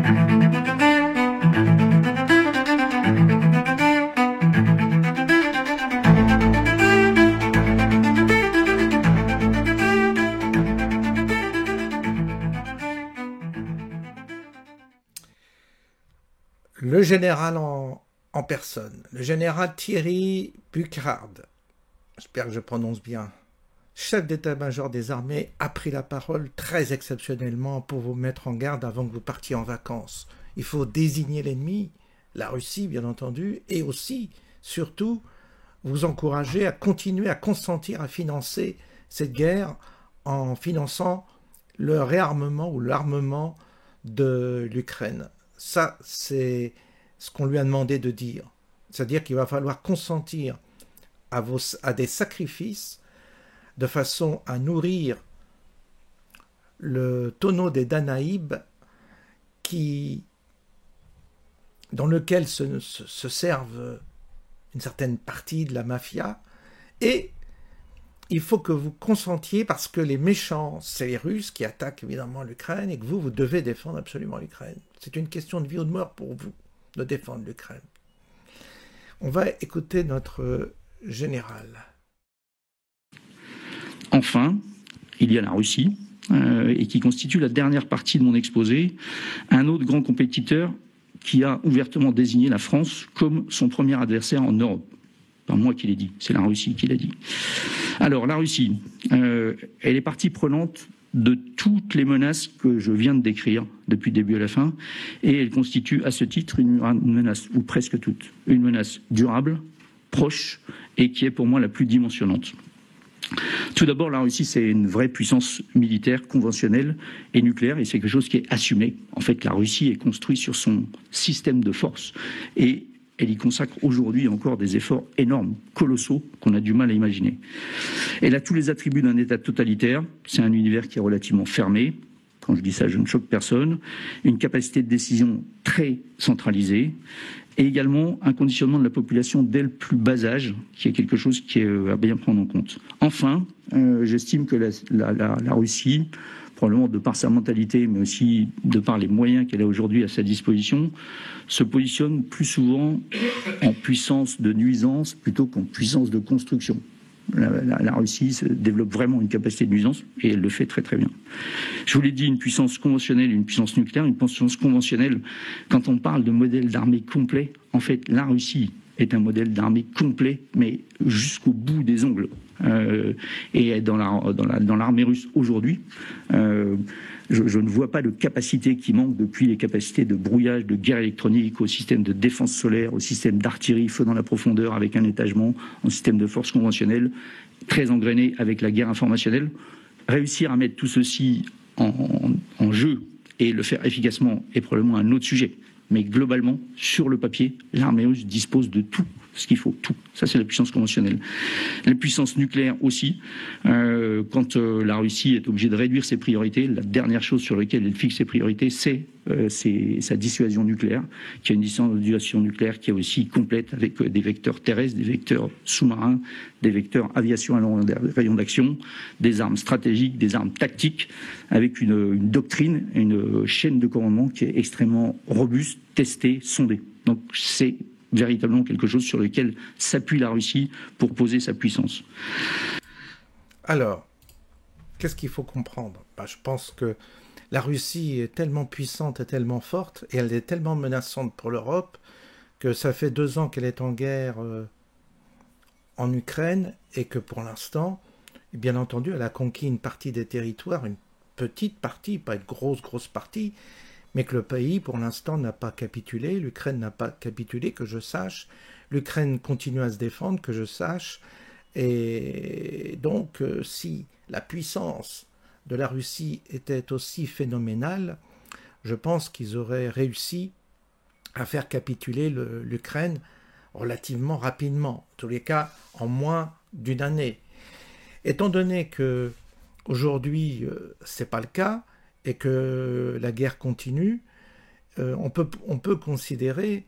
Le général en personne, le général Thierry Burkhard, j'espère que je prononce bien, chef d'état-major des armées, a pris la parole très exceptionnellement pour vous mettre en garde avant que vous partiez en vacances. Il faut désigner l'ennemi, la Russie bien entendu, et aussi, surtout, vous encourager à continuer à consentir à financer cette guerre en finançant le réarmement ou l'armement de l'Ukraine. Ça, c'est ce qu'on lui a demandé de dire. C'est-à-dire qu'il va falloir consentir à des sacrifices de façon à nourrir le tonneau des Danaïbes dans lequel se servent une certaine partie de la mafia. Et il faut que vous consentiez parce que les méchants, c'est les Russes qui attaquent évidemment l'Ukraine et que vous devez défendre absolument l'Ukraine. C'est une question de vie ou de mort pour vous de défendre l'Ukraine. On va écouter notre général. Enfin, il y a la Russie, et qui constitue la dernière partie de mon exposé, un autre grand compétiteur qui a ouvertement désigné la France comme son premier adversaire en Europe. Pas moi qui l'ai dit, c'est la Russie qui l'a dit. Alors, la Russie, elle est partie prenante de toutes les menaces que je viens de décrire depuis le début à la fin, et elle constitue à ce titre une menace, ou presque toute, une menace durable, proche, et qui est pour moi la plus dimensionnante. Tout d'abord, la Russie, c'est une vraie puissance militaire, conventionnelle et nucléaire, et c'est quelque chose qui est assumé. En fait, la Russie est construite sur son système de force, et elle y consacre aujourd'hui encore des efforts énormes, colossaux, qu'on a du mal à imaginer. Elle a tous les attributs d'un État totalitaire. C'est un univers qui est relativement fermé. Quand je dis ça, je ne choque personne. Une capacité de décision très centralisée. Et également un conditionnement de la population dès le plus bas âge, qui est quelque chose qui est à bien prendre en compte. Enfin, j'estime que la Russie, probablement de par sa mentalité, mais aussi de par les moyens qu'elle a aujourd'hui à sa disposition, se positionne plus souvent en puissance de nuisance plutôt qu'en puissance de construction. La Russie développe vraiment une capacité de nuisance et elle le fait très très bien. Je vous l'ai dit, une puissance conventionnelle et une puissance nucléaire. Une puissance conventionnelle, quand on parle de modèle d'armée complet, en fait, la Russie est un modèle d'armée complet, mais jusqu'au bout des ongles. Et dans l'armée russe aujourd'hui, je ne vois pas de capacité qui manque depuis les capacités de brouillage, de guerre électronique, au système de défense solaire, au système d'artillerie, feu dans la profondeur avec un étagement, un système de force conventionnelle, très engrainé avec la guerre informationnelle. Réussir à mettre tout ceci en jeu et le faire efficacement est probablement un autre sujet. Mais globalement, sur le papier, l'armée russe dispose de tout ce qu'il faut, tout. Ça, c'est la puissance conventionnelle. La puissance nucléaire aussi. Quand la Russie est obligée de réduire ses priorités, la dernière chose sur laquelle elle fixe ses priorités, c'est sa dissuasion nucléaire, qui a une dissuasion nucléaire qui est aussi complète avec des vecteurs terrestres, des vecteurs sous-marins, des vecteurs aviation à long rayon d'action, des armes stratégiques, des armes tactiques, avec une doctrine, une chaîne de commandement qui est extrêmement robuste, testée, sondée. Donc c'est véritablement quelque chose sur lequel s'appuie la Russie pour poser sa puissance. Alors, qu'est-ce qu'il faut comprendre ? Je pense que la Russie est tellement puissante et tellement forte, et elle est tellement menaçante pour l'Europe, que ça fait 2 ans qu'elle est en guerre en Ukraine, et que pour l'instant, bien entendu, elle a conquis une partie des territoires, une petite partie, pas une grosse partie, mais que le pays, pour l'instant, n'a pas capitulé. L'Ukraine n'a pas capitulé, que je sache. L'Ukraine continue à se défendre, que je sache. Et donc, si la puissance de la Russie était aussi phénoménale, je pense qu'ils auraient réussi à faire capituler l'Ukraine relativement rapidement. En tous les cas, en moins d'1 année. Étant donné que aujourd'hui, c'est pas le cas, et que la guerre continue, on peut considérer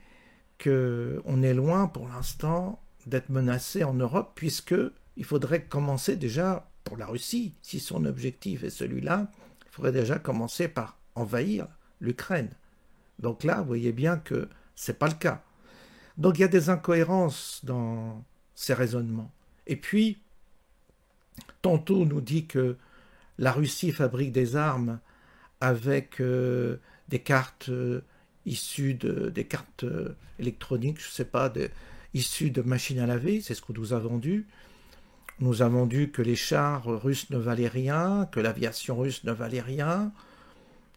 qu'on est loin pour l'instant d'être menacé en Europe, puisqu'il faudrait commencer déjà, pour la Russie, si son objectif est celui-là, il faudrait déjà commencer par envahir l'Ukraine. Donc là, vous voyez bien que ce n'est pas le cas. Donc il y a des incohérences dans ces raisonnements. Et puis, tantôt on nous dit que la Russie fabrique des armes avec des cartes issues des cartes électroniques, je ne sais pas, issues de machines à laver, c'est ce qu'on nous a vendu. On nous a vendu que les chars russes ne valaient rien, que l'aviation russe ne valait rien,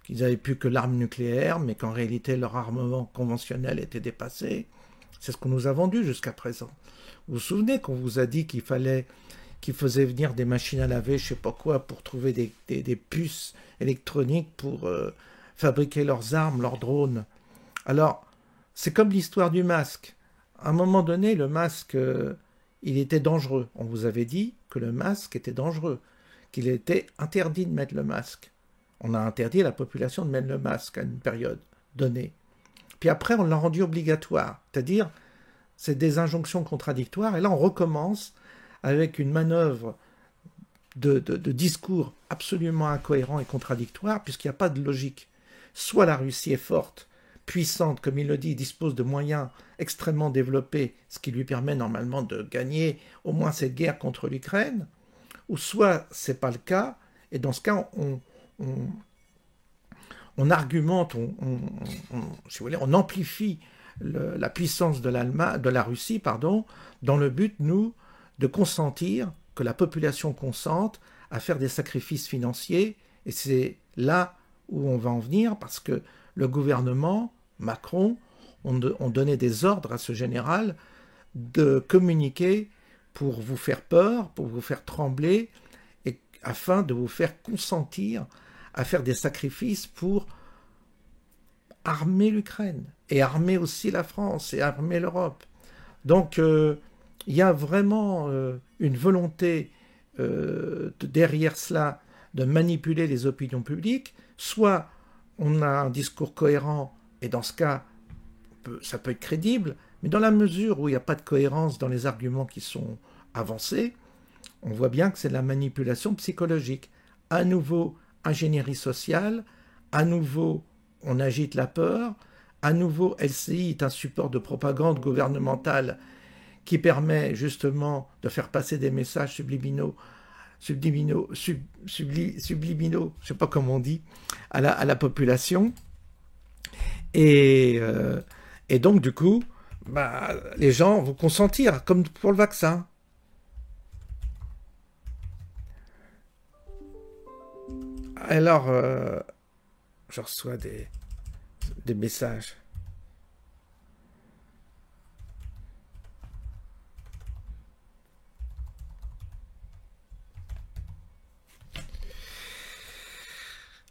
qu'ils n'avaient plus que l'arme nucléaire, mais qu'en réalité leur armement conventionnel était dépassé. C'est ce qu'on nous a vendu jusqu'à présent. Vous vous souvenez qu'on vous a dit qu'ils faisaient venir des machines à laver, je ne sais pas quoi, pour trouver des puces électroniques pour fabriquer leurs armes, leurs drones. Alors, c'est comme l'histoire du masque. À un moment donné, le masque, il était dangereux. On vous avait dit que le masque était dangereux, qu'il était interdit de mettre le masque. On a interdit à la population de mettre le masque à une période donnée. Puis après, on l'a rendu obligatoire. C'est-à-dire, c'est des injonctions contradictoires. Et là, on recommence avec une manœuvre de discours absolument incohérent et contradictoire, puisqu'il n'y a pas de logique. Soit la Russie est forte, puissante, comme il le dit, dispose de moyens extrêmement développés, ce qui lui permet normalement de gagner au moins cette guerre contre l'Ukraine, ou soit ce n'est pas le cas, et dans ce cas, on argumente, si vous voulez, on amplifie la puissance de la Russie, dans le but, nous, de consentir, que la population consente à faire des sacrifices financiers, et c'est là où on va en venir, parce que le gouvernement, Macron, ont donné des ordres à ce général de communiquer pour vous faire peur, pour vous faire trembler, et afin de vous faire consentir à faire des sacrifices pour armer l'Ukraine, et armer aussi la France, et armer l'Europe. Donc, il y a vraiment une volonté derrière cela de manipuler les opinions publiques. Soit on a un discours cohérent, et dans ce cas, ça peut être crédible, mais dans la mesure où il n'y a pas de cohérence dans les arguments qui sont avancés, on voit bien que c'est de la manipulation psychologique. À nouveau, ingénierie sociale, à nouveau, on agite la peur, à nouveau, LCI est un support de propagande gouvernementale qui permet justement de faire passer des messages subliminaux, je ne sais pas comment on dit, à la population. Et donc, du coup, les gens vont consentir, comme pour le vaccin. Alors, je reçois des messages.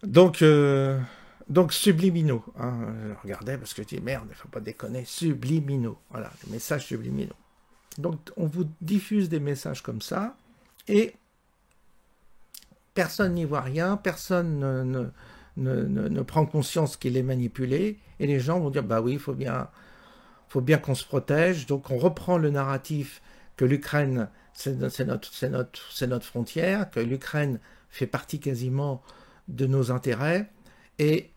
Donc subliminaux. Hein, je regardais parce que je dis merde, il ne faut pas déconner. Subliminaux. Voilà, des messages subliminaux. Donc on vous diffuse des messages comme ça et personne n'y voit rien, personne ne prend conscience qu'il est manipulé et les gens vont dire bah oui, il faut bien qu'on se protège. Donc on reprend le narratif que l'Ukraine c'est notre frontière, que l'Ukraine fait partie quasiment de nos intérêts, et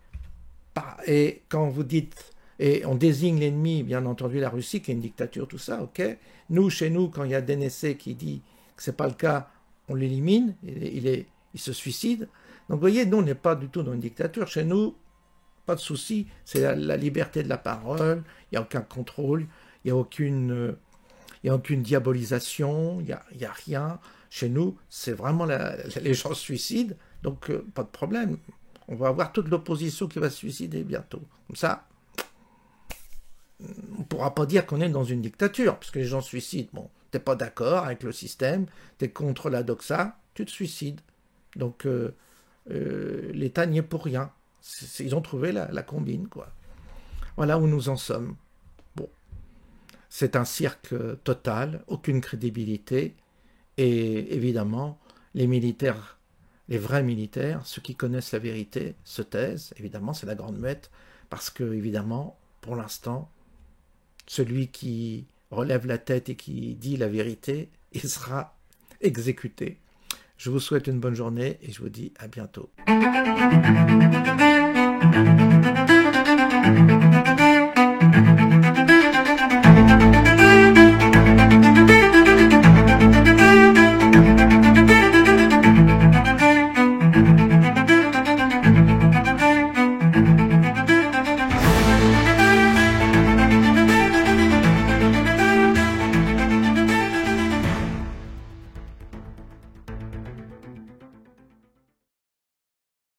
quand vous dites, et on désigne l'ennemi, bien entendu la Russie, qui est une dictature, tout ça, ok. Nous, chez nous, quand il y a DNC qui dit que c'est pas le cas, on l'élimine, il se suicide. Donc vous voyez, nous, on n'est pas du tout dans une dictature. Chez nous, pas de souci, c'est la liberté de la parole, il n'y a aucun contrôle, il n'y a aucune diabolisation, il n'y a rien. Chez nous, c'est vraiment les gens se suicident, donc pas de problème. On va avoir toute l'opposition qui va se suicider bientôt. Comme ça, on ne pourra pas dire qu'on est dans une dictature, parce que les gens se suicident. Bon, tu n'es pas d'accord avec le système, tu es contre la doxa, tu te suicides. Donc l'État n'y est pour rien. Ils ont trouvé la combine, quoi. Voilà où nous en sommes. Bon, c'est un cirque total, aucune crédibilité, et évidemment, les militaires, les vrais militaires, ceux qui connaissent la vérité, se taisent. Évidemment, c'est la grande muette, parce que, évidemment, pour l'instant, celui qui relève la tête et qui dit la vérité, il sera exécuté. Je vous souhaite une bonne journée et je vous dis à bientôt.